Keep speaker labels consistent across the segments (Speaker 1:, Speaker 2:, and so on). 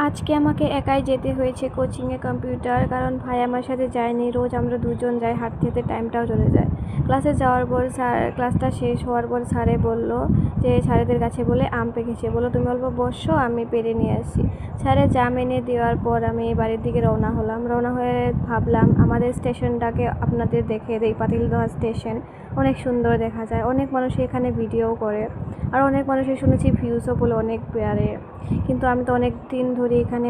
Speaker 1: আজকে আমাকে একাই যেতে হয়েছে কোচিংয়ে কম্পিউটার, কারণ ভাই আমার সাথে যায়নি। রোজ আমরা দুজন যাই, হাঁটতে হাঁটতে টাইমটাও চলে যায়। ক্লাসে যাওয়ার পর ক্লাসটা শেষ হওয়ার পর স্যারে বললো যে স্যারেদের কাছে বলে আম পেকেছে, বলো তুমি অল্প বসো, আমি পেরে নিয়ে আসছি। স্যারে জাম এনে দেওয়ার পর আমি বাড়ির দিকে রওনা হলাম। রওনা হয়ে ভাবলাম আমাদের স্টেশনটাকে আপনাদের দেখে দেই। পাতিলদহ স্টেশন অনেক সুন্দর দেখা যায়, অনেক মানুষ এখানে ভিডিও করে, আর অনেক মানুষের শুনেছি ভিউজও বলে অনেক বেড়ে। কিন্তু আমি তো অনেক দিন ধরে এখানে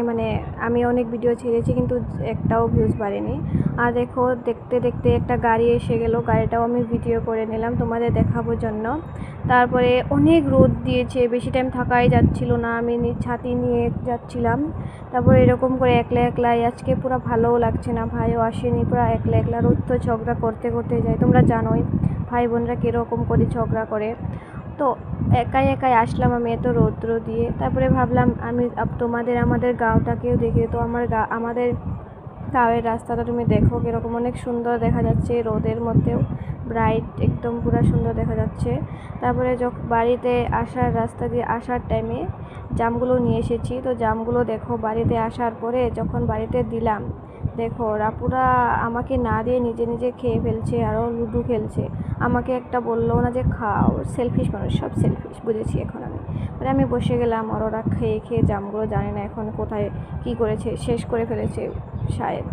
Speaker 1: আমি অনেক ভিডিও ছেড়েছি, কিন্তু একটাও ভিউজ বাড়েনি। আর দেখো, দেখতে দেখতে একটা গাড়ি এসে গেল, গাড়িটাও আমি ভিডিও করে নিলাম তোমাদের দেখাবোর জন্য। তারপরে অনেক রোদ দিয়েছে, বেশি টাইম থাকাই যাচ্ছিল না, আমি ছাতি নিয়ে যাচ্ছিলাম। তারপরে এরকম করে একলা একলাই আজকে পুরো ভালোও লাগছে না, ভাইও আসেনি, পুরো একলা একলা। রোদ তো ঝগড়া করতে করতে যায়, তোমরা জানোই ভাই বোনরা কীরকম করে ঝগড়া করে। তো একাই একাই আসলাম আমি এত রৌদ্র দিয়ে। তারপরে ভাবলাম আমি আমাদের গাঁওটাকেও দেখে, তো আমাদের গাঁয়ের রাস্তাটা তুমি দেখো কীরকম অনেক সুন্দর দেখা যাচ্ছে, রোদের মধ্যেও ব্রাইট, একদম পুরো সুন্দর দেখা যাচ্ছে। তারপরে যখন বাড়িতে আসার রাস্তা দিয়ে আসার টাইমে জামগুলো নিয়ে এসেছি, তো জামগুলো দেখো বাড়িতে আসার পরে যখন বাড়িতে দিলাম, দেখো রাপুরা আমাকে না দিয়ে নিজে নিজে খেয়ে ফেলছে, আরও লুডো খেলছে। আমাকে একটা বললো না যে খাও, সেলফিশ মানুষ, সব সেলফিশ বুঝেছি এখন আমি। আমি বসে গেলাম, আর ওরা খেয়ে খেয়ে জামগুলো জানি না এখন কোথায় কী করেছে, শেষ করে ফেলেছে শায়দ।